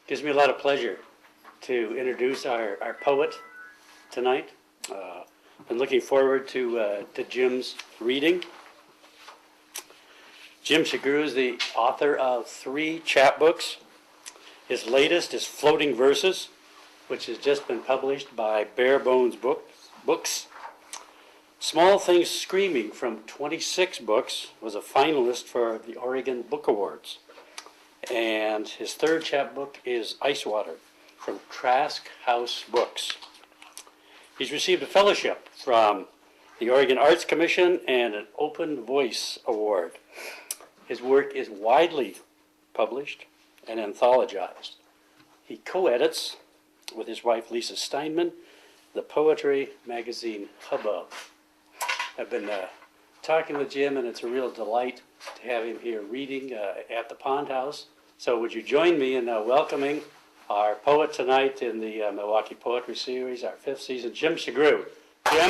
Gives me a lot of pleasure to introduce our poet tonight. Been looking forward to Jim's reading. Jim Shugrue is the author of 3 chapbooks. His latest is Floating Verses, which has just been published by Bare Bones Books. Small Things Screaming, from 26 books, was a finalist for the Oregon Book Awards. And his 3rd chapbook is Ice Water, from Trask House Books. He's received a fellowship from the Oregon Arts Commission and an Open Voice Award. His work is widely published and anthologized. He co-edits with his wife Lisa Steinman the poetry magazine Hubbub. I've been talking with Jim, and it's a real delight to have him here reading at the Pond House. So would you join me in welcoming our poet tonight in the Milwaukie Poetry Series, our 5th season, Jim Shugrue. Jim?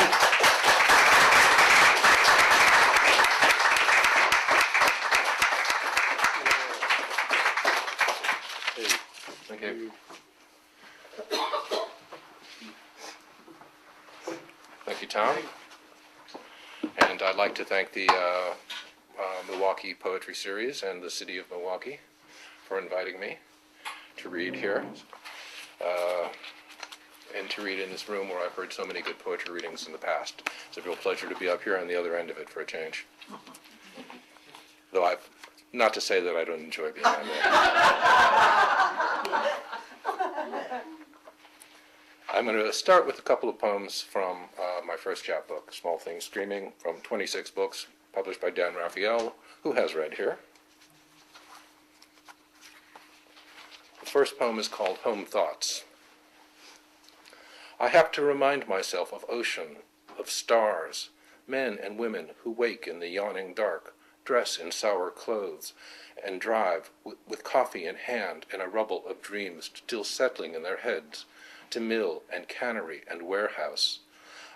Thank you. Thank you, Tom. And I'd like to thank the Milwaukie Poetry Series and the City of Milwaukie for inviting me to read here, and to read in this room where I've heard so many good poetry readings in the past. It's a real pleasure to be up here on the other end of it for a change. Though not to say that I don't enjoy being on there. I'm going to start with a couple of poems from my first chapbook, Small Things Screaming, from 26 books, published by Dan Raphael, who has read here. The first poem is called Home Thoughts. I have to remind myself of ocean, of stars, men and women who wake in the yawning dark, dress in sour clothes, and drive with coffee in hand and a rubble of dreams still settling in their heads, to mill and cannery and warehouse.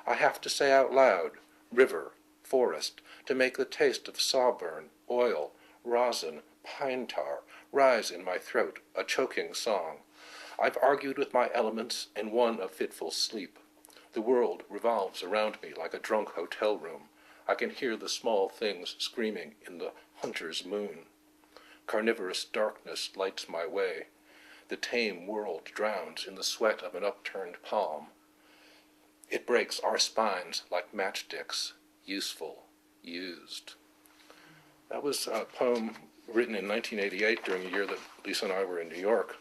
I have to say out loud, river, forest, to make the taste of sawburn, oil, rosin, pine tar rise in my throat, a choking song. I've argued with my elements and won a fitful sleep. The world revolves around me like a drunk hotel room. I can hear the small things screaming in the hunter's moon. Carnivorous darkness lights my way. The tame world drowns in the sweat of an upturned palm. It breaks our spines like matchsticks, useful, used. That was a poem written in 1988 during a year that Lisa and I were in New York.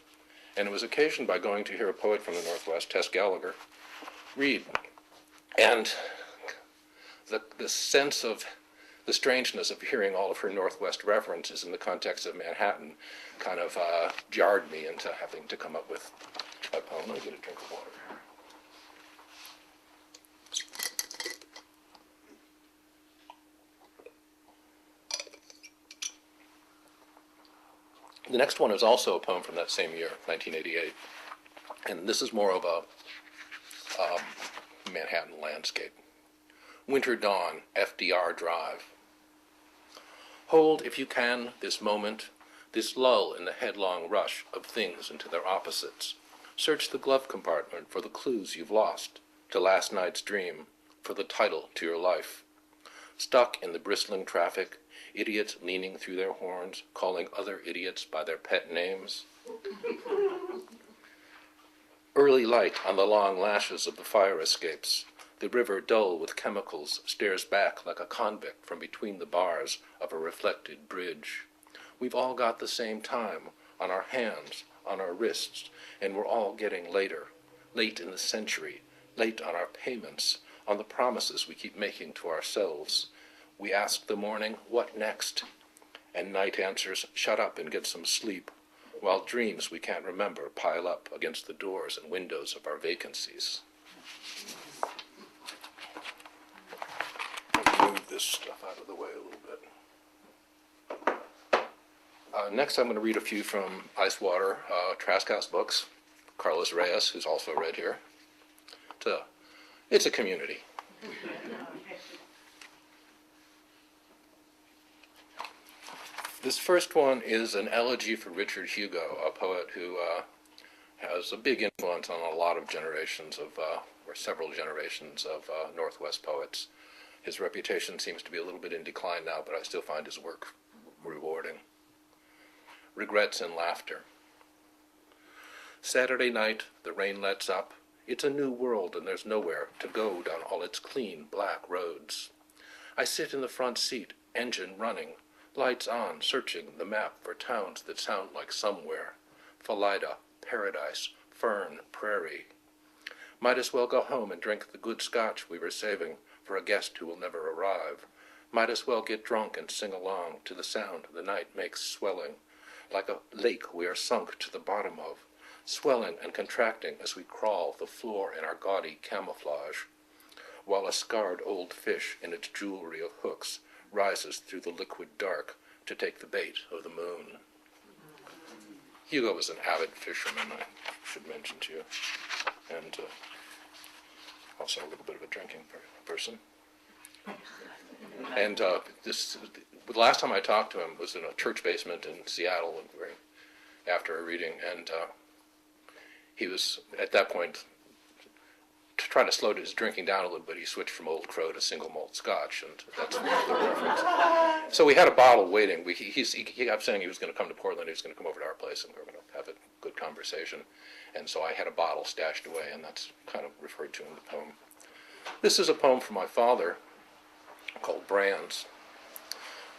And it was occasioned by going to hear a poet from the Northwest, Tess Gallagher, read. And the sense of the strangeness of hearing all of her Northwest references in the context of Manhattan kind of jarred me into having to come up with a poem. Let me get a drink of water. The next one is also a poem from that same year, 1988. And this is more of a Manhattan landscape. Winter dawn, FDR Drive. Hold, if you can, this moment, this lull in the headlong rush of things into their opposites. Search the glove compartment for the clues you've lost, to last night's dream, for the title to your life. Stuck in the bristling traffic, idiots leaning through their horns, calling other idiots by their pet names. Early light on the long lashes of the fire escapes. The river, dull with chemicals, stares back like a convict from between the bars of a reflected bridge. We've all got the same time, on our hands, on our wrists, and we're all getting later, late in the century, late on our payments, on the promises we keep making to ourselves. We ask the morning, what next? And night answers, shut up and get some sleep, while dreams we can't remember pile up against the doors and windows of our vacancies. Move this stuff out of the way a little bit. Next I'm going to read a few from Ice Water, Trask House Books, Carlos Reyes, who's also read here. It's a community. This first one is an elegy for Richard Hugo, a poet who has a big influence on a lot of generations of, or several generations of Northwest poets. His reputation seems to be a little bit in decline now, but I still find his work rewarding. Regrets and Laughter. Saturday night, the rain lets up. It's a new world and there's nowhere to go down all its clean, black roads. I sit in the front seat, engine running, lights on, searching the map for towns that sound like somewhere. Philida, Paradise, Fern, Prairie. Might as well go home and drink the good scotch we were saving for a guest who will never arrive. Might as well get drunk and sing along to the sound the night makes swelling. Like a lake we are sunk to the bottom of, swelling and contracting as we crawl the floor in our gaudy camouflage, while a scarred old fish in its jewelry of hooks rises through the liquid dark to take the bait of the moon. Hugo was an avid fisherman, I should mention to you, and also a little bit of a drinking person. And the last time I talked to him was in a church basement in Seattle after a reading, and he was, at that point, to try to slow his drinking down a little bit, he switched from Old Crow to single malt scotch, and that's the reference. So we had a bottle waiting. He kept saying he was going to come to Portland, he was going to come over to our place, and we were going to have a good conversation. And so I had a bottle stashed away, and that's kind of referred to in the poem. This is a poem from my father called Brands.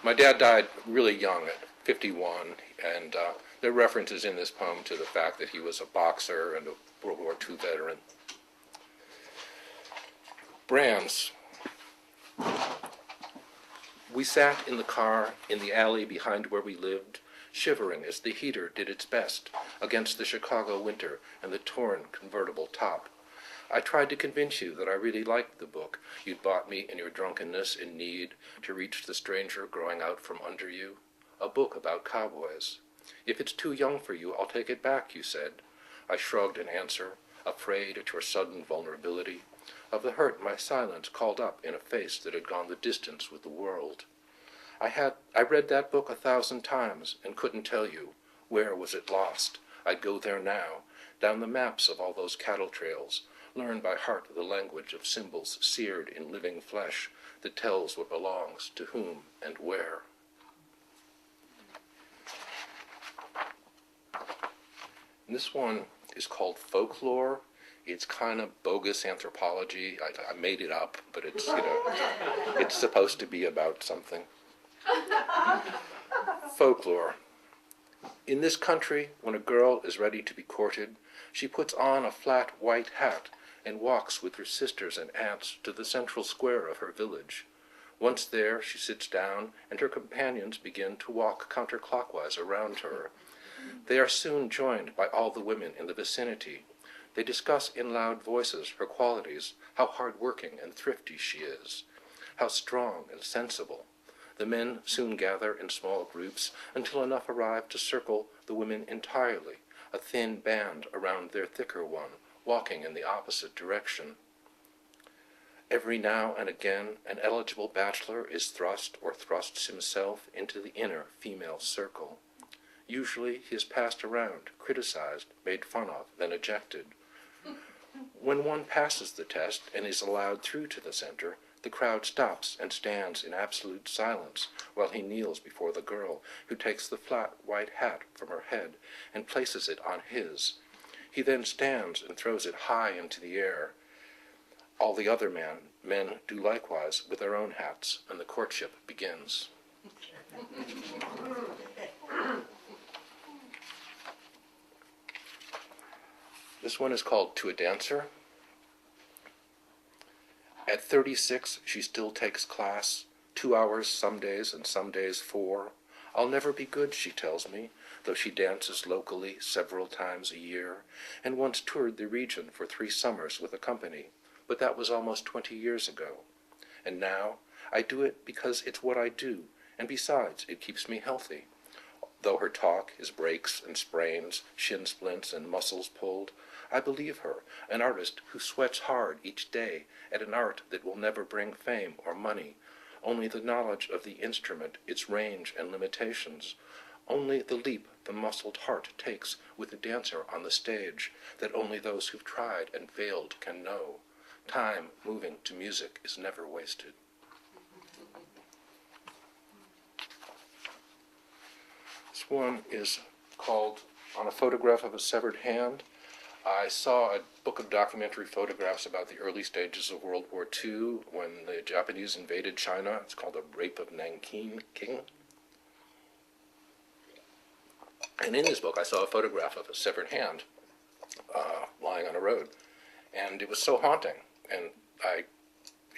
My dad died really young at 51, and there are references in this poem to the fact that he was a boxer and a World War II veteran. Brands. We sat in the car in the alley behind where we lived, shivering as the heater did its best against the Chicago winter and the torn convertible top. I tried to convince you that I really liked the book you'd bought me in your drunkenness in need to reach the stranger growing out from under you. A book about cowboys. If it's too young for you, I'll take it back, you said. I shrugged in answer, afraid at your sudden vulnerability, of the hurt my silence called up in a face that had gone the distance with the world. I read that book 1,000 times and couldn't tell you, where was it lost? I'd go there now, down the maps of all those cattle trails, learn by heart the language of symbols seared in living flesh that tells what belongs to whom and where. And this one is called Folklore. It's kind of bogus anthropology. I made it up, but it's, it's supposed to be about something. Folklore. In this country, when a girl is ready to be courted, she puts on a flat white hat and walks with her sisters and aunts to the central square of her village. Once there, she sits down, and her companions begin to walk counterclockwise around her. They are soon joined by all the women in the vicinity. They discuss in loud voices her qualities, how hard-working and thrifty she is, how strong and sensible. The men soon gather in small groups until enough arrive to circle the women entirely, a thin band around their thicker one, walking in the opposite direction. Every now and again, an eligible bachelor is thrust or thrusts himself into the inner female circle. Usually he is passed around, criticized, made fun of, then ejected. When one passes the test and is allowed through to the center, the crowd stops and stands in absolute silence while he kneels before the girl, who takes the flat white hat from her head and places it on his. He then stands and throws it high into the air. All the other men do likewise with their own hats, and the courtship begins. This one is called To a Dancer. At 36, she still takes class, 2 hours some days and some days 4. I'll never be good, she tells me, though she dances locally several times a year, and once toured the region for 3 summers with a company, but that was almost 20 years ago. And now, I do it because it's what I do, and besides, it keeps me healthy. Though her talk is breaks and sprains, shin splints and muscles pulled, I believe her, an artist who sweats hard each day at an art that will never bring fame or money, only the knowledge of the instrument, its range and limitations, only the leap the muscled heart takes with the dancer on the stage, that only those who've tried and failed can know. Time moving to music is never wasted. This one is called On a Photograph of a Severed Hand. I saw a book of documentary photographs about the early stages of World War II when the Japanese invaded China. It's called The Rape of Nanking. And in this book, I saw a photograph of a severed hand lying on a road. And it was so haunting, and I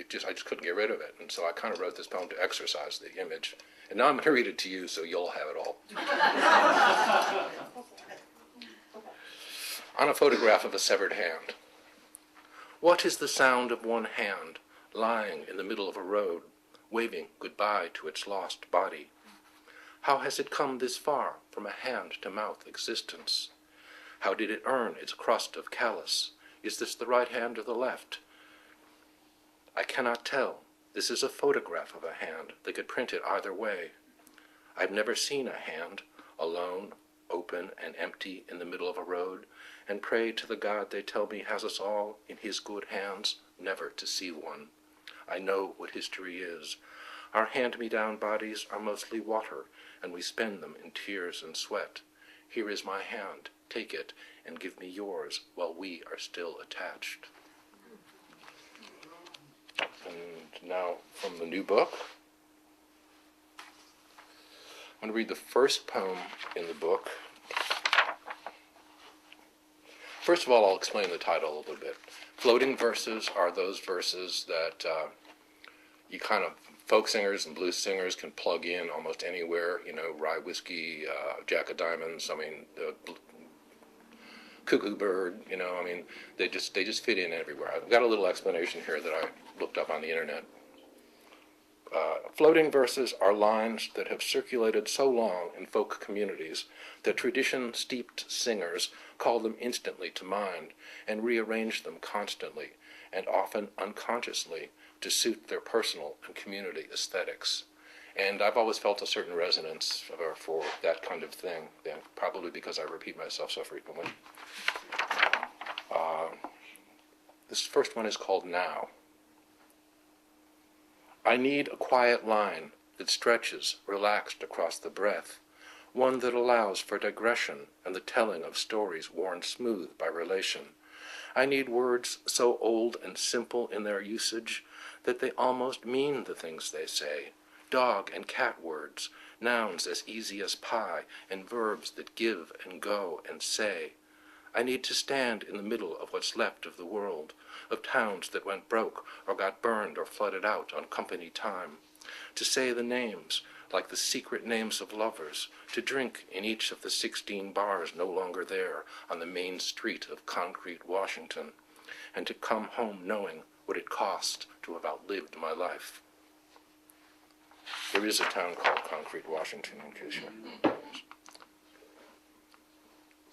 just couldn't get rid of it. And so I kind of wrote this poem to exorcise the image. And now I'm going to read it to you, so you'll have it all. On a photograph of a severed hand. What is the sound of one hand lying in the middle of a road, waving goodbye to its lost body? How has it come this far from a hand-to-mouth existence? How did it earn its crust of callus? Is this the right hand or the left? I cannot tell. This is a photograph of a hand. They could print it either way. I've never seen a hand, alone, open and empty in the middle of a road, and pray to the God they tell me has us all in his good hands, never to see one. I know what history is. Our hand-me-down bodies are mostly water, and we spend them in tears and sweat. Here is my hand. Take it and give me yours while we are still attached. And now from the new book. I'm going to read the first poem in the book. First of all, I'll explain the title a little bit. Floating verses are those verses that you kind of, folk singers and blues singers can plug in almost anywhere, Rye Whiskey, Jack of Diamonds, Cuckoo Bird, they just fit in everywhere. I've got a little explanation here that I looked up on the internet. Floating verses are lines that have circulated so long in folk communities that tradition-steeped singers call them instantly to mind and rearrange them constantly and often unconsciously to suit their personal and community aesthetics. And I've always felt a certain resonance for that kind of thing, probably because I repeat myself so frequently. This first one is called Now. I need a quiet line that stretches, relaxed across the breath, one that allows for digression and the telling of stories worn smooth by relation. I need words so old and simple in their usage that they almost mean the things they say. Dog and cat words, nouns as easy as pie, and verbs that give and go and say. I need to stand in the middle of what's left of the world, of towns that went broke or got burned or flooded out on company time. To say the names, like the secret names of lovers, to drink in each of the 16 bars no longer there on the main street of concrete Washington, and to come home knowing what it cost to have outlived my life. There is a town called Concrete Washington, in case you're...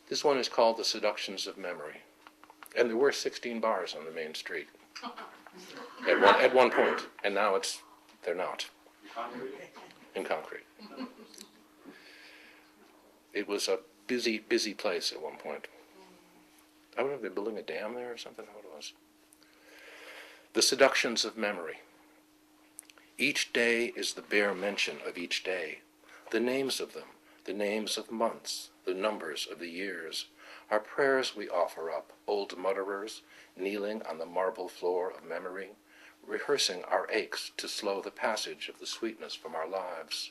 This one is called The Seductions of Memory. And there were 16 bars on the main street at one point, and now they're not. In concrete. It was a busy place at one point. I don't know if they're building a dam there or something, what it was. The Seductions of Memory. Each day is the bare mention of each day, the names of them, the names of months, the numbers of the years, our prayers we offer up, old mutterers, kneeling on the marble floor of memory, rehearsing our aches to slow the passage of the sweetness from our lives.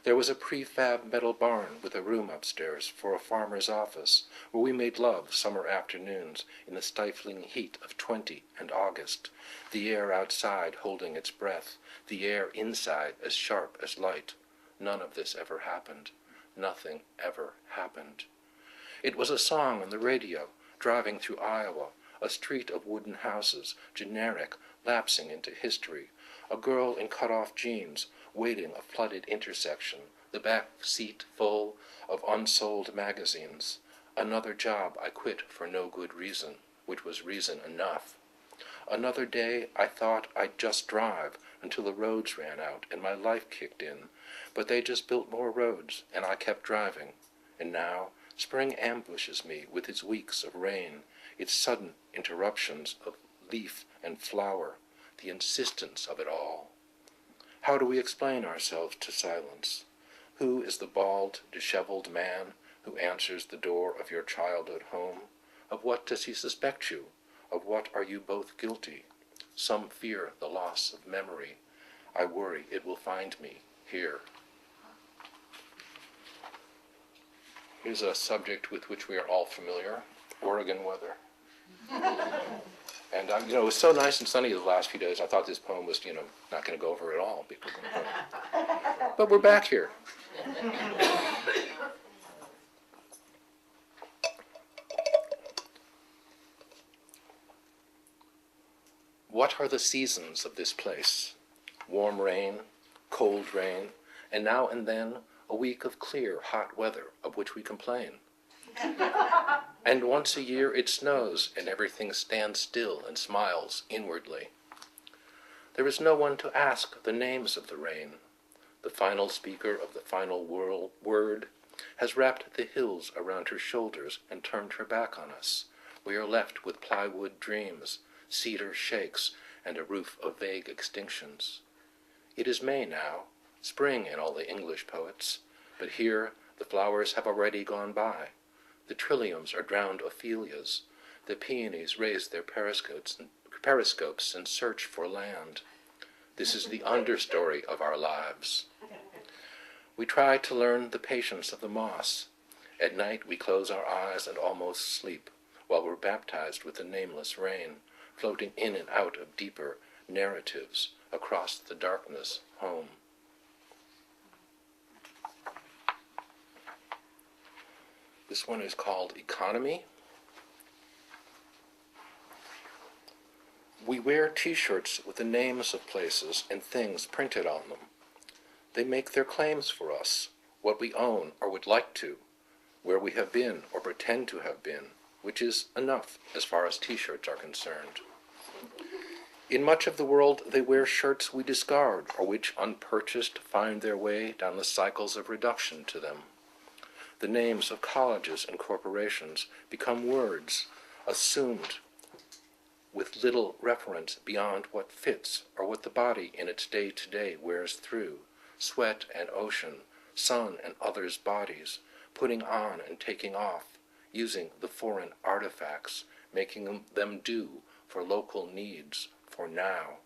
There was a prefab metal barn with a room upstairs for a farmer's office where we made love summer afternoons in the stifling heat of 20 and August, the air outside holding its breath, the air inside as sharp as light. None of this ever happened. Nothing ever happened. It was a song on the radio, driving through Iowa, a street of wooden houses, generic, lapsing into history, a girl in cut-off jeans, waiting a flooded intersection, the back seat full of unsold magazines. Another job I quit for no good reason, which was reason enough. Another day I thought I'd just drive, until the roads ran out and my life kicked in. But they just built more roads, and I kept driving. And now spring ambushes me with its weeks of rain, its sudden interruptions of leaf and flower, the insistence of it all. How do we explain ourselves to silence? Who is the bald, disheveled man who answers the door of your childhood home? Of what does he suspect you? Of what are you both guilty? Some fear the loss of memory. I worry it will find me here. Here's a subject with which we are all familiar, Oregon weather. And it was so nice and sunny the last few days, I thought this poem was, not going to go over at all. But we're back here. What are the seasons of this place? Warm rain, cold rain, and now and then a week of clear, hot weather of which we complain. And once a year it snows, and everything stands still and smiles inwardly. There is no one to ask the names of the rain. The final speaker of the final word has wrapped the hills around her shoulders and turned her back on us. We are left with plywood dreams, cedar shakes, and a roof of vague extinctions. It is May now, spring in all the English poets, but here the flowers have already gone by. The trilliums are drowned Ophelias. The peonies raise their periscopes and search for land. This is the understory of our lives. We try to learn the patience of the moss. At night we close our eyes and almost sleep, while we're baptized with the nameless rain, floating in and out of deeper narratives across the darkness home. This one is called Economy. We wear t-shirts with the names of places and things printed on them. They make their claims for us, what we own or would like to, where we have been or pretend to have been, which is enough as far as t-shirts are concerned. In much of the world, they wear shirts we discard or which, unpurchased, find their way down the cycles of reduction to them. The names of colleges and corporations become words, assumed with little reference beyond what fits or what the body in its day-to-day wears through, sweat and ocean, sun and others' bodies, putting on and taking off, using the foreign artifacts, making them do for local needs, for now.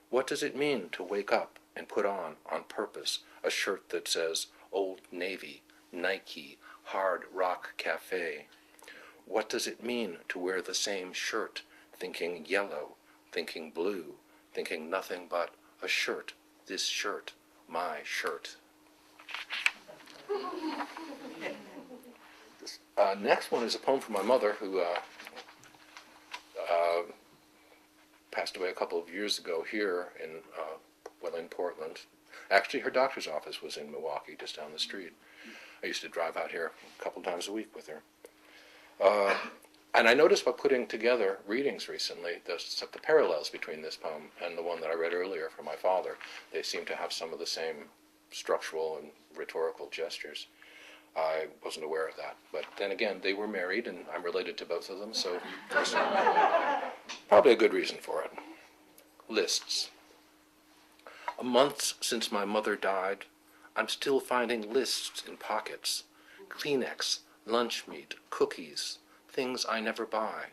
What does it mean to wake up and put on purpose, a shirt that says Old Navy, Nike, Hard Rock Cafe? What does it mean to wear the same shirt, thinking yellow, thinking blue, thinking nothing but a shirt, this shirt, my shirt? This next one is a poem from my mother, who passed away a couple of years ago here in Portland. Actually, her doctor's office was in Milwaukie, just down the street. I used to drive out here a couple times a week with her. And I noticed by putting together readings recently, the parallels between this poem and the one that I read earlier from my father. They seem to have some of the same structural and rhetorical gestures. I wasn't aware of that. But then again, they were married, and I'm related to both of them, so there's probably a good reason for it. Lists. A month since my mother died, I'm still finding lists in pockets. Kleenex, lunch meat, cookies, things I never buy.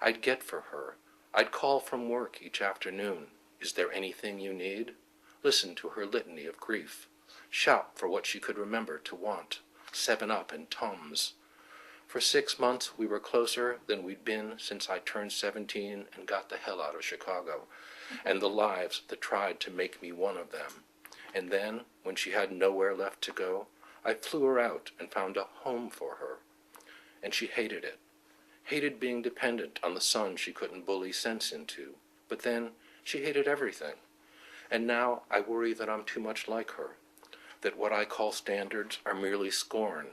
I'd get for her. I'd call from work each afternoon. Is there anything you need? Listen to her litany of grief. Shop for what she could remember to want. 7-Up and Tums. For 6 months we were closer than we'd been since I turned 17 and got the hell out of Chicago, and the lives that tried to make me one of them. And then, when she had nowhere left to go, I flew her out and found a home for her. And she hated it. Hated being dependent on the son she couldn't bully sense into. But then, she hated everything. And now I worry that I'm too much like her. That what I call standards are merely scorn.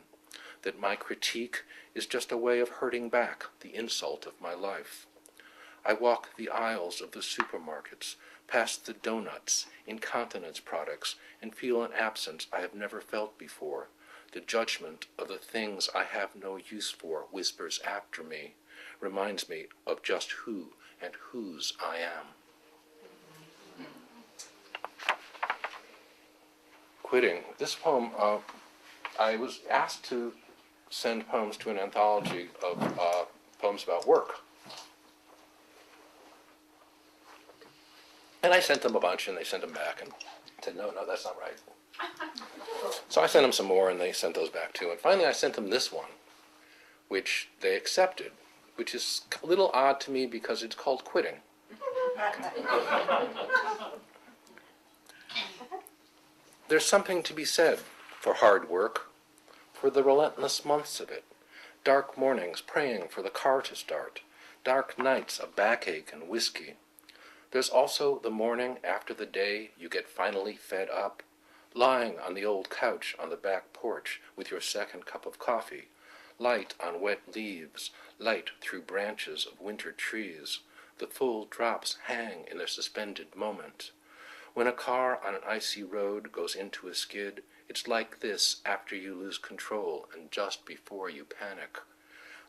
That my critique is just a way of hurting back the insult of my life. I walk the aisles of the supermarkets, past the donuts, incontinence products, and feel an absence I have never felt before. The judgment of the things I have no use for whispers after me, reminds me of just who and whose I am. Quitting. This poem, I was asked to send poems to an anthology of poems about work. And I sent them a bunch, and they sent them back and said, no, that's not right. So I sent them some more, and they sent those back too. And finally I sent them this one, which they accepted, which is a little odd to me because it's called Quitting. There's something to be said for hard work, for the relentless months of it, dark mornings praying for the car to start, dark nights of backache and whiskey. There's also the morning after the day you get finally fed up, lying on the old couch on the back porch with your second cup of coffee, light on wet leaves, light through branches of winter trees. The full drops hang in their suspended moment. When a car on an icy road goes into a skid, it's like this after you lose control and just before you panic.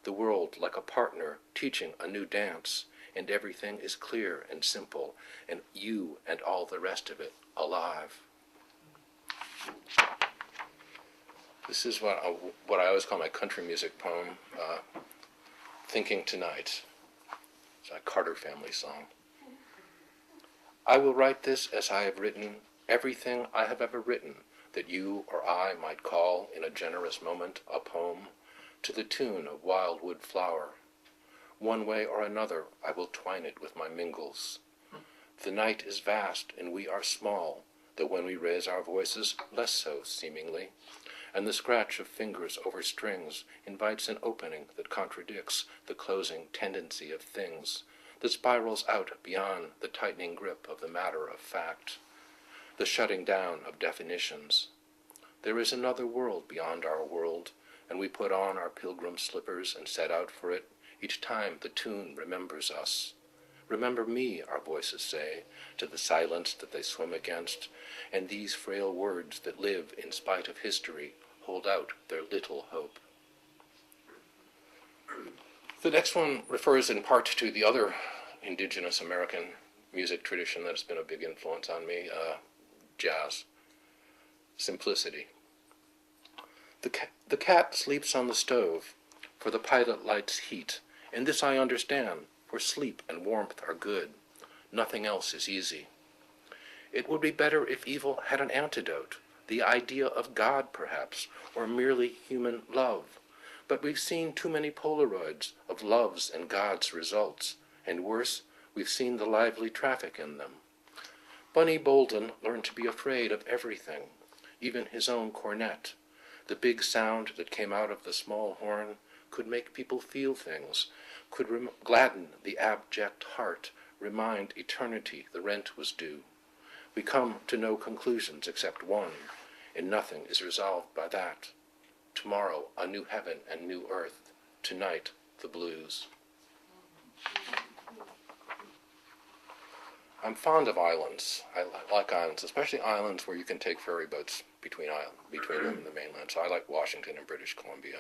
The world like a partner teaching a new dance, and everything is clear and simple, and you and all the rest of it alive. This is what I always call my country music poem, Thinking Tonight. It's a Carter family song. I will write this as I have written everything I have ever written that you or I might call in a generous moment a poem, to the tune of Wildwood Flower. One way or another I will twine it with my mingles. The night is vast and we are small, though when we raise our voices, less so seemingly, and the scratch of fingers over strings invites an opening that contradicts the closing tendency of things, that spirals out beyond the tightening grip of the matter of fact, the shutting down of definitions. There is another world beyond our world, and we put on our pilgrim slippers and set out for it, each time the tune remembers us. Remember me, our voices say, to the silence that they swim against, and these frail words that live in spite of history hold out their little hope. The next one refers in part to the other indigenous American music tradition that's been a big influence on me, jazz. Simplicity. The cat sleeps on the stove, for the pilot lights heat, and this I understand, for sleep and warmth are good. Nothing else is easy. It would be better if evil had an antidote, the idea of God perhaps, or merely human love. But we've seen too many Polaroids of love's and God's results, and worse, we've seen the lively traffic in them. Bunny Bolden learned to be afraid of everything, even his own cornet. The big sound that came out of the small horn could make people feel things, could gladden the abject heart, remind eternity the rent was due. We come to no conclusions except one, and nothing is resolved by that. Tomorrow, a new heaven and new earth. Tonight, the blues. I'm fond of islands. I like islands, especially islands where you can take ferry boats between them and the mainland. So I like Washington and British Columbia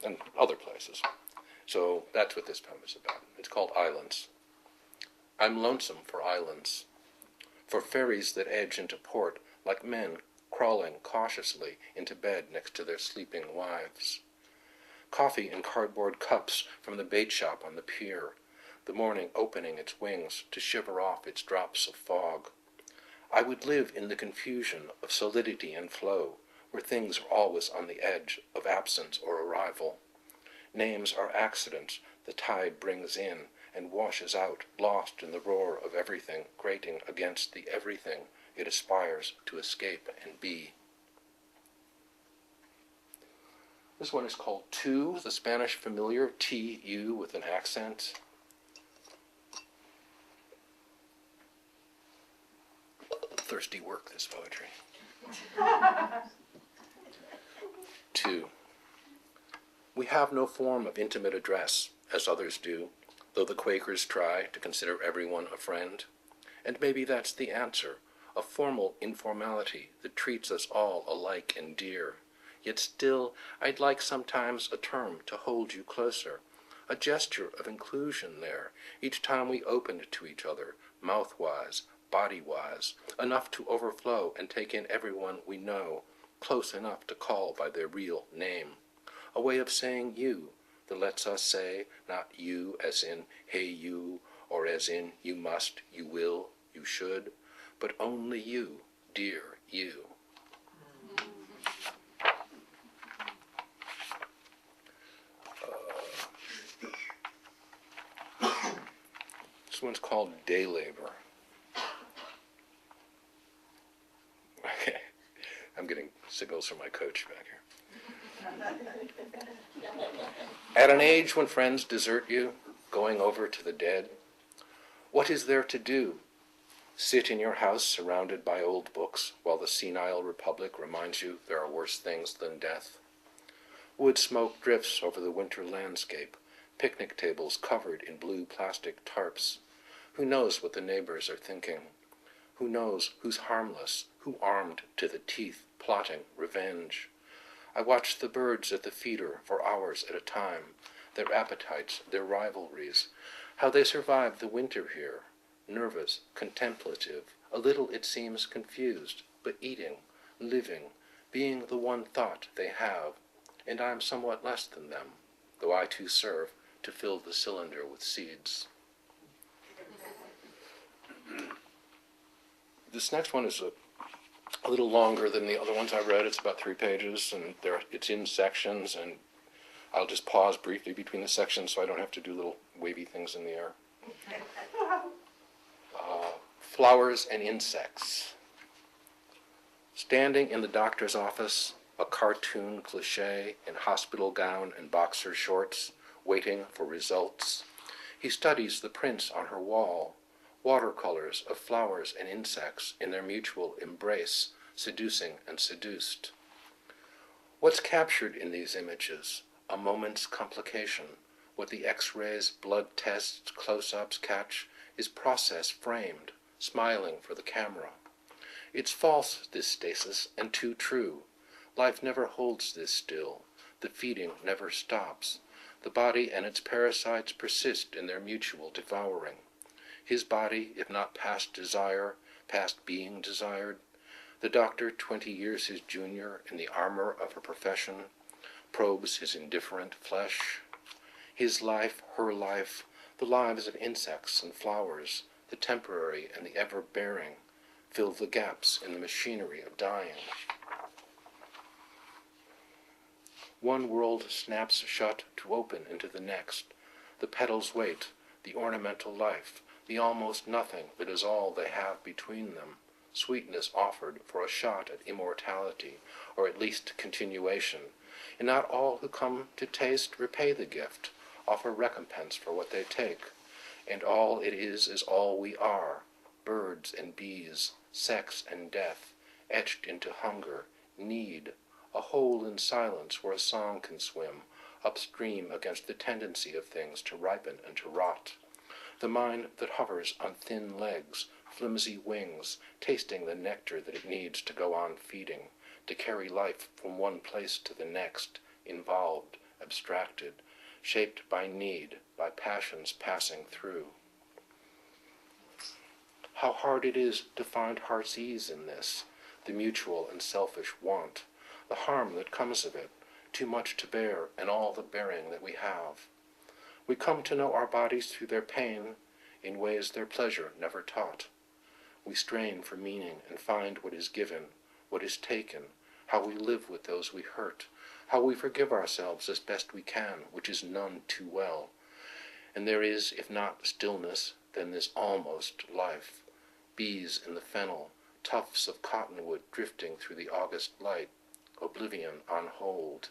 and other places. So that's what this poem is about. It's called Islands. I'm lonesome for islands, for ferries that edge into port like men crawling cautiously into bed next to their sleeping wives. Coffee in cardboard cups from the bait shop on the pier, the morning opening its wings to shiver off its drops of fog. I would live in the confusion of solidity and flow, where things are always on the edge of absence or arrival. Names are accidents the tide brings in and washes out, lost in the roar of everything, grating against the everything it aspires to escape and be. This one is called Tu, the Spanish familiar, T-U with an accent. Thirsty work, this poetry. 2. We have no form of intimate address, as others do. though the Quakers try to consider everyone a friend. And maybe that's the answer, a formal informality that treats us all alike and dear. Yet still, I'd like sometimes a term to hold you closer, a gesture of inclusion there, each time we opened to each other, mouth-wise, body-wise, enough to overflow and take in everyone we know, close enough to call by their real name. A way of saying you that lets us say not you as in hey you, or as in you must, you will, you should, but only you, dear you. This one's called Day Labor. Okay, I'm getting signals from my coach back here. At an age when friends desert you, going over to the dead, what is there to do? Sit in your house surrounded by old books while the senile republic reminds you there are worse things than death? Wood smoke drifts over the winter landscape, picnic tables covered in blue plastic tarps. Who knows what the neighbors are thinking? Who knows who's harmless, who armed to the teeth, plotting revenge? I watch the birds at the feeder for hours at a time, their appetites, their rivalries, how they survive the winter here, nervous, contemplative, a little, it seems, confused, but eating, living, being the one thought they have, and I am somewhat less than them, though I too serve to fill the cylinder with seeds. This next one is a little longer than the other ones I read. It's about 3 pages, and it's in sections, and I'll just pause briefly between the sections so I don't have to do little wavy things in the air. Flowers and insects. Standing in the doctor's office, a cartoon cliché in hospital gown and boxer shorts, waiting for results, he studies the prints on her wall, watercolors of flowers and insects in their mutual embrace, seducing and seduced. What's captured in these images? A moment's complication. What the X-rays, blood tests, close-ups catch is process framed, smiling for the camera. It's false, this stasis, and too true. Life never holds this still. The feeding never stops. The body and its parasites persist in their mutual devouring. His body, if not past desire, past being desired. The doctor, 20 years his junior in the armor of her profession, probes his indifferent flesh. His life, her life, the lives of insects and flowers, the temporary and the ever-bearing, fill the gaps in the machinery of dying. One world snaps shut to open into the next. The petals wait, the ornamental life, the almost nothing that is all they have between them, sweetness offered for a shot at immortality, or at least continuation. And not all who come to taste repay the gift, offer recompense for what they take. And all it is all we are, birds and bees, sex and death, etched into hunger, need, a hole in silence where a song can swim, upstream against the tendency of things to ripen and to rot. The mind that hovers on thin legs, flimsy wings, tasting the nectar that it needs to go on feeding, to carry life from one place to the next, involved, abstracted, shaped by need, by passions passing through. How hard it is to find heart's ease in this, the mutual and selfish want, the harm that comes of it, too much to bear and all the bearing that we have. We come to know our bodies through their pain in ways their pleasure never taught. We strain for meaning and find what is given, what is taken, how we live with those we hurt, how we forgive ourselves as best we can, which is none too well. And there is, if not stillness, then this almost life. Bees in the fennel, tufts of cottonwood drifting through the August light, oblivion on hold.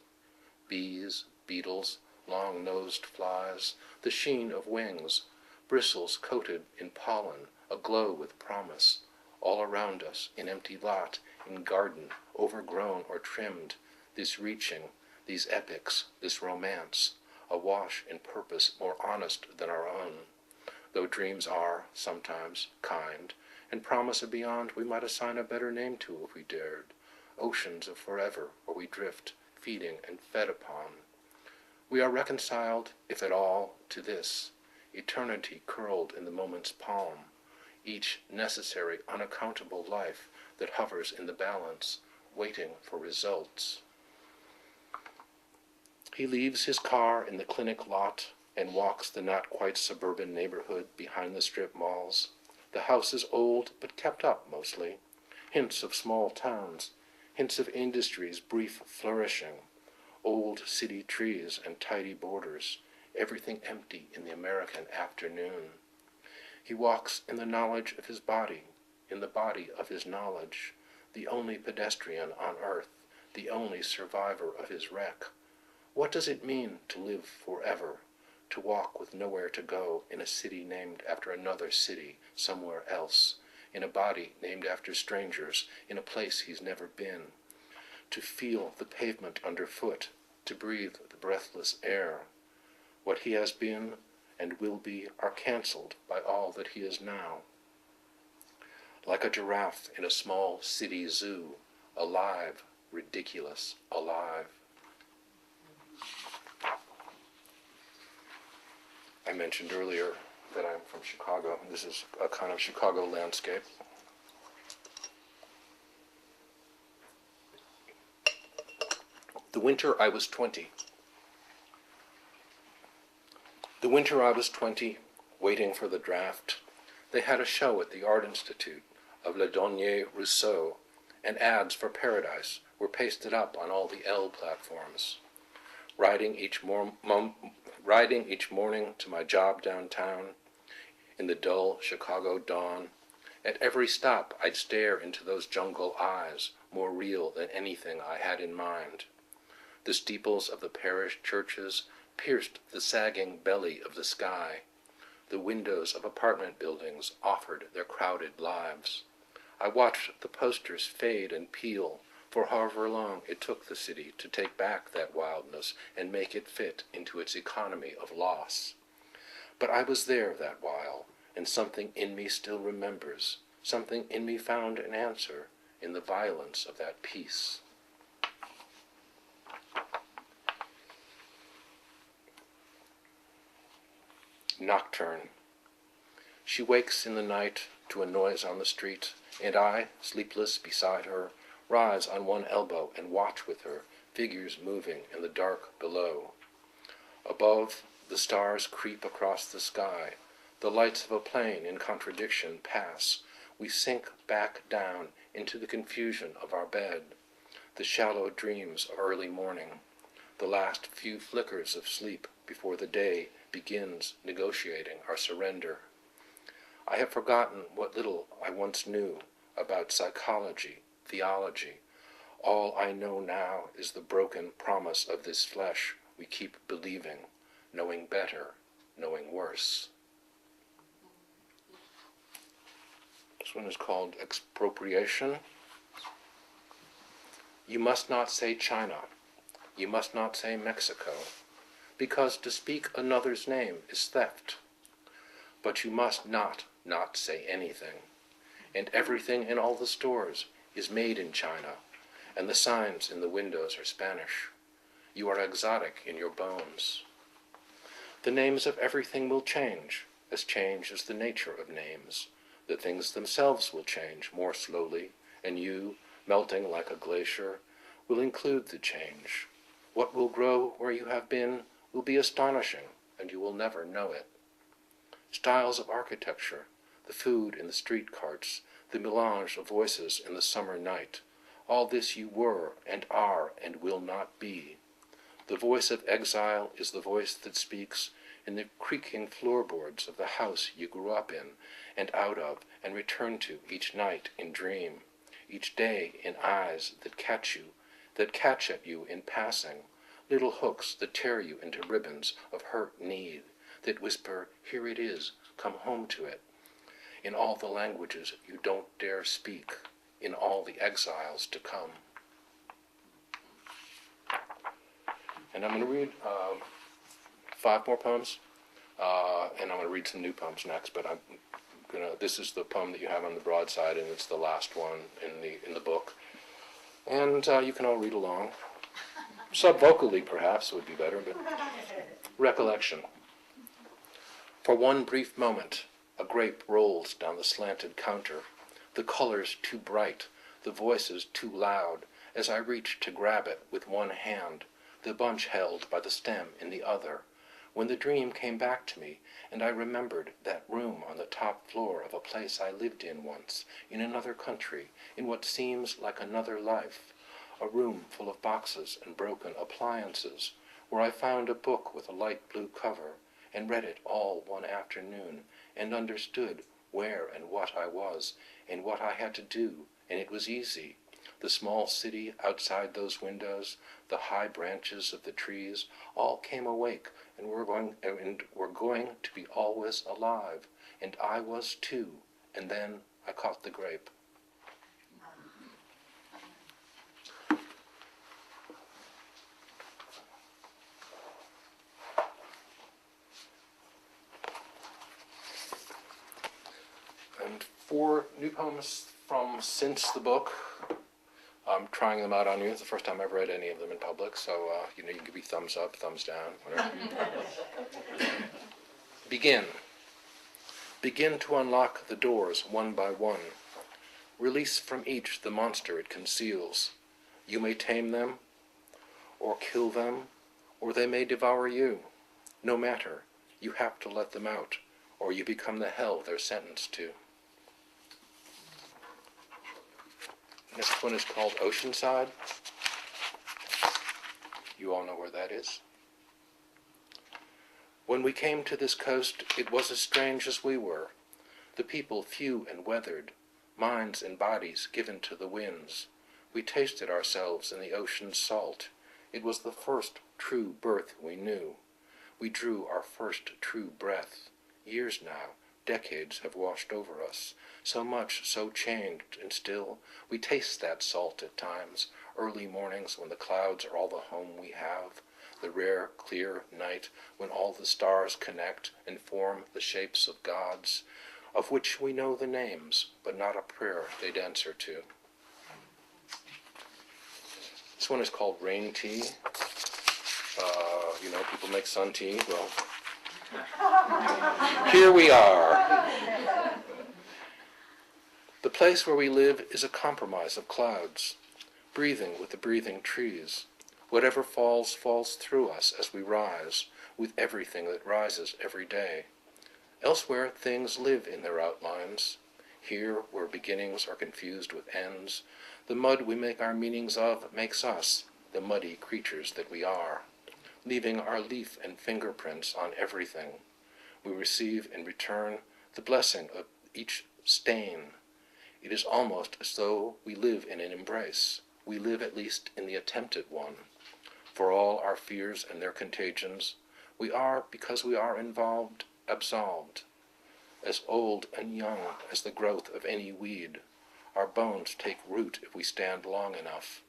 Bees, beetles, long-nosed flies, the sheen of wings, bristles coated in pollen, aglow with promise, all around us, in empty lot, in garden, overgrown or trimmed, this reaching, these epics, this romance, awash in purpose more honest than our own, though dreams are, sometimes, kind, and promise a beyond we might assign a better name to if we dared, oceans of forever where we drift, feeding and fed upon. We are reconciled, if at all, to this, eternity curled in the moment's palm, each necessary, unaccountable life that hovers in the balance, waiting for results. He leaves his car in the clinic lot and walks the not-quite suburban neighborhood behind the strip malls. The house is old, but kept up mostly. Hints of small towns, hints of industries brief flourishing, old city trees and tidy borders, everything empty in the American afternoon. He walks in the knowledge of his body, in the body of his knowledge, the only pedestrian on earth, the only survivor of his wreck. What does it mean to live forever, to walk with nowhere to go in a city named after another city somewhere else, in a body named after strangers, in a place he's never been, to feel the pavement underfoot, to breathe the breathless air? What he has been and will be are cancelled by all that he is now. Like a giraffe in a small city zoo, alive, ridiculous, alive. I mentioned earlier that I'm from Chicago. This is a kind of Chicago landscape. The winter I was 20. The winter I was 20, waiting for the draft, they had a show at the Art Institute of Le Donnier Rousseau, and ads for Paradise were pasted up on all the L platforms. Riding each morning to my job downtown, in the dull Chicago dawn, at every stop I'd stare into those jungle eyes, more real than anything I had in mind. The steeples of the parish churches pierced the sagging belly of the sky. The windows of apartment buildings offered their crowded lives. I watched the posters fade and peel, for however long it took the city to take back that wildness and make it fit into its economy of loss. But I was there that while, and something in me still remembers, something in me found an answer in the violence of that peace. Nocturne. She wakes in the night to a noise on the street, and I, sleepless beside her, rise on one elbow and watch with her, figures moving in the dark below. Above, the stars creep across the sky. The lights of a plane in contradiction pass. We sink back down into the confusion of our bed, the shallow dreams of early morning, the last few flickers of sleep before the day begins negotiating our surrender. I have forgotten what little I once knew about psychology, theology. All I know now is the broken promise of this flesh we keep believing, knowing better, knowing worse. This one is called Expropriation. You must not say China. You must not say Mexico, because to speak another's name is theft. But you must not say anything. And everything in all the stores is made in China, and the signs in the windows are Spanish. You are exotic in your bones. The names of everything will change as the nature of names. The things themselves will change more slowly, and you, melting like a glacier, will include the change. What will grow where you have been will be astonishing, and you will never know it. Styles of architecture, the food in the street carts, the melange of voices in the summer night, all this you were and are and will not be. The voice of exile is the voice that speaks in the creaking floorboards of the house you grew up in and out of and return to each night in dream, each day in eyes that catch at you in passing, little hooks that tear you into ribbons of hurt need, that whisper, here it is, come home to it, in all the languages you don't dare speak, in all the exiles to come. And I'm going to read 5 more poems, and I'm going to read some new poems next. But this is the poem that you have on the broadside, and it's the last one in the book. And you can all read along. Sub-vocally, perhaps, would be better, but recollection. For one brief moment, a grape rolls down the slanted counter, the colors too bright, the voices too loud, as I reach to grab it with one hand, the bunch held by the stem in the other, when the dream came back to me, and I remembered that room on the top floor of a place I lived in once, in another country, in what seems like another life, a room full of boxes and broken appliances, where I found a book with a light blue cover, and read it all one afternoon, and understood where and what I was, and what I had to do, and it was easy. The small city outside those windows, the high branches of the trees, all came awake, and were going to be always alive, and I was too, and then I caught the grape. And 4 new poems from since the book. I'm trying them out on you. It's the first time I've read any of them in public, so you can give me thumbs up, thumbs down, whatever. Begin. Begin to unlock the doors one by one. Release from each the monster it conceals. You may tame them, or kill them, or they may devour you. No matter, you have to let them out, or you become the hell they're sentenced to. Next one is called Oceanside. You all know where that is. When we came to this coast, it was as strange as we were. The people few and weathered, minds and bodies given to the winds. We tasted ourselves in the ocean's salt. It was the first true birth we knew. We drew our first true breath. Years now, decades have washed over us, so much so changed, and still we taste that salt at times, early mornings when the clouds are all the home we have, the rare, clear night when all the stars connect and form the shapes of gods, of which we know the names, but not a prayer they'd answer to. This one is called Rain Tea. People make sun tea. Well, here we are. The place where we live is a compromise of clouds, breathing with the breathing trees. Whatever falls, falls through us as we rise, with everything that rises every day. Elsewhere, things live in their outlines. Here, where beginnings are confused with ends, the mud we make our meanings of makes us, the muddy creatures that we are, leaving our leaf and fingerprints on everything. We receive in return the blessing of each stain. It is almost as though we live in an embrace. We live at least in the attempted one. For all our fears and their contagions, we are, because we are involved, absolved. As old and young as the growth of any weed, our bones take root if we stand long enough.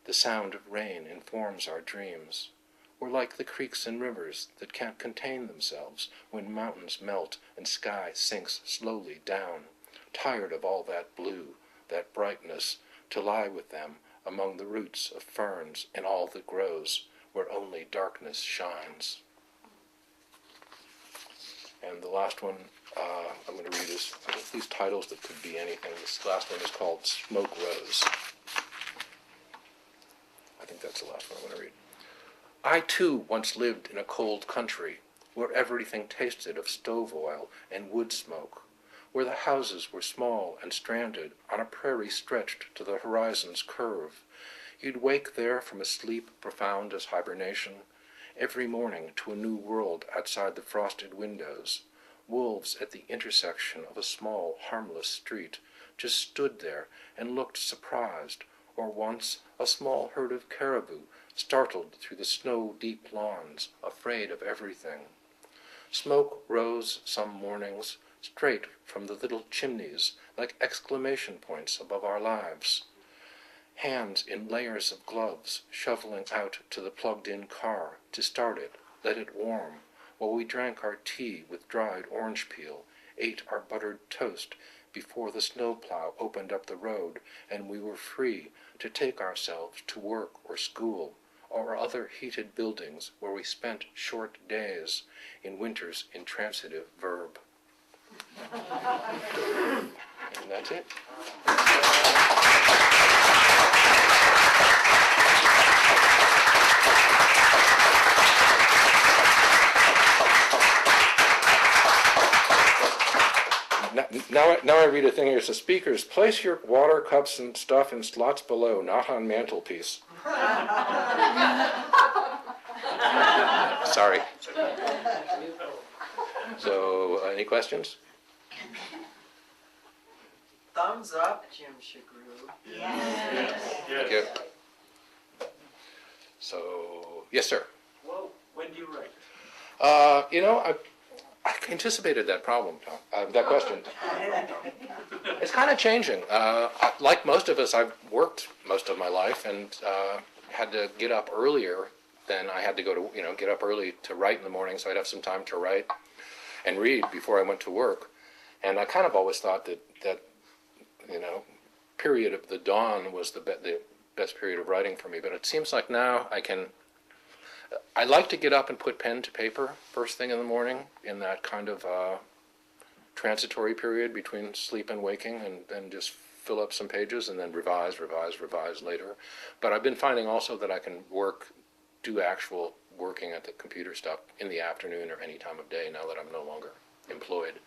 The sound of rain informs our dreams. We're like the creeks and rivers that can't contain themselves when mountains melt and sky sinks slowly down, tired of all that blue, that brightness, to lie with them among the roots of ferns and all that grows where only darkness shines. And the last one I'm going to read is these titles that could be anything. This last one is called Smoke Rose. I think that's the last one I'm going to read. I too once lived in a cold country where everything tasted of stove oil and wood smoke, where the houses were small and stranded on a prairie stretched to the horizon's curve. You'd wake there from a sleep profound as hibernation, every morning to a new world outside the frosted windows. Wolves at the intersection of a small, harmless street just stood there and looked surprised, or once a small herd of caribou startled through the snow-deep lawns, afraid of everything. Smoke rose some mornings straight from the little chimneys like exclamation points above our lives. Hands in layers of gloves shoveling out to the plugged-in car to start it, let it warm, while we drank our tea with dried orange peel, ate our buttered toast before the snowplow opened up the road and we were free to take ourselves to work or school or other heated buildings where we spent short days in winter's intransitive verb. And that's it. Now I read a thing here. So speakers, place your water cups and stuff in slots below, not on mantelpiece. Sorry. So, any questions? Thumbs up, Jim Shugrue. Yes. Thank you. So, yes, sir. Well, when do you write? I anticipated that problem, Tom, that question. It's kind of changing. Like most of us, I've worked most of my life and had to get up earlier than I had to go to, get up early to write in the morning, so I'd have some time to write and read before I went to work. And I kind of always thought that period of the dawn was the best period of writing for me. But it seems like now I like to get up and put pen to paper first thing in the morning in that kind of transitory period between sleep and waking, and just fill up some pages and then revise later. But I've been finding also that I can do actual working at the computer stuff in the afternoon or any time of day now that I'm no longer employed.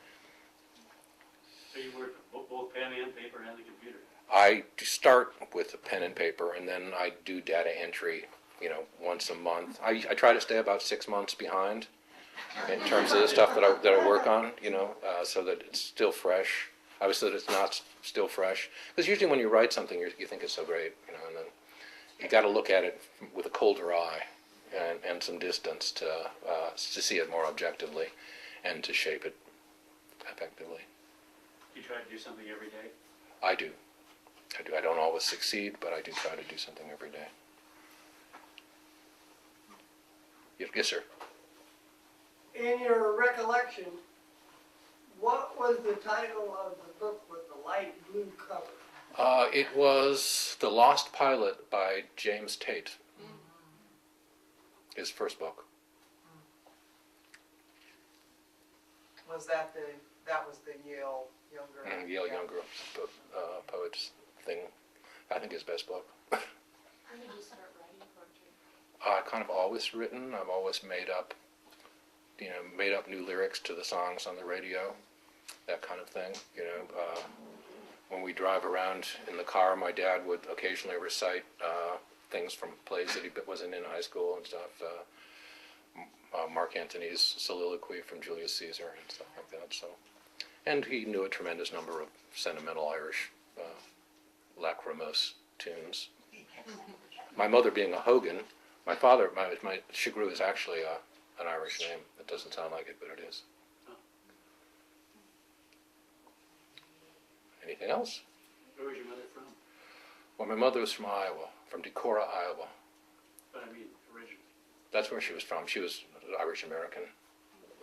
So you work both pen and paper and the computer? I start with a pen and paper, and then I do data entry, once a month. I try to stay about 6 months behind in terms of the stuff that I work on, so that it's still fresh. Obviously, that it's not still fresh, because usually when you write something, you think it's so great, and then you got to look at it with a colder eye and some distance to see it more objectively and to shape it effectively. You try to do something every day? I do. I don't always succeed, but I do try to do something every day. Yes, sir. In your recollection, what was the title of the book with the light blue cover? It was The Lost Pilot by James Tate. His first book. Was that was the Yale Younger? Yale Younger Poets thing. I think his best book. When did you start writing poetry? I've kind of always written. I've always made up new lyrics to the songs on the radio, that kind of thing. When we drive around in the car, my dad would occasionally recite things from plays that he wasn't in high school and stuff. Mark Antony's soliloquy from Julius Caesar and stuff like that. So, and he knew a tremendous number of sentimental Irish lachrymose tunes. My mother being a Hogan, my father, my Shugrue is actually an Irish name. It doesn't sound like it, but it is. Anything else? Where was your mother from? Well, my mother was from Iowa, from Decorah, Iowa. But I mean, originally. That's where she was from. She was Irish American.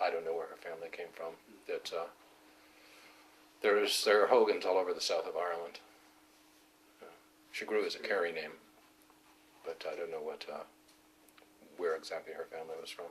I don't know where her family came from. There are Hogans all over the south of Ireland. Shugrue is a Kerry name, but I don't know where exactly her family was from.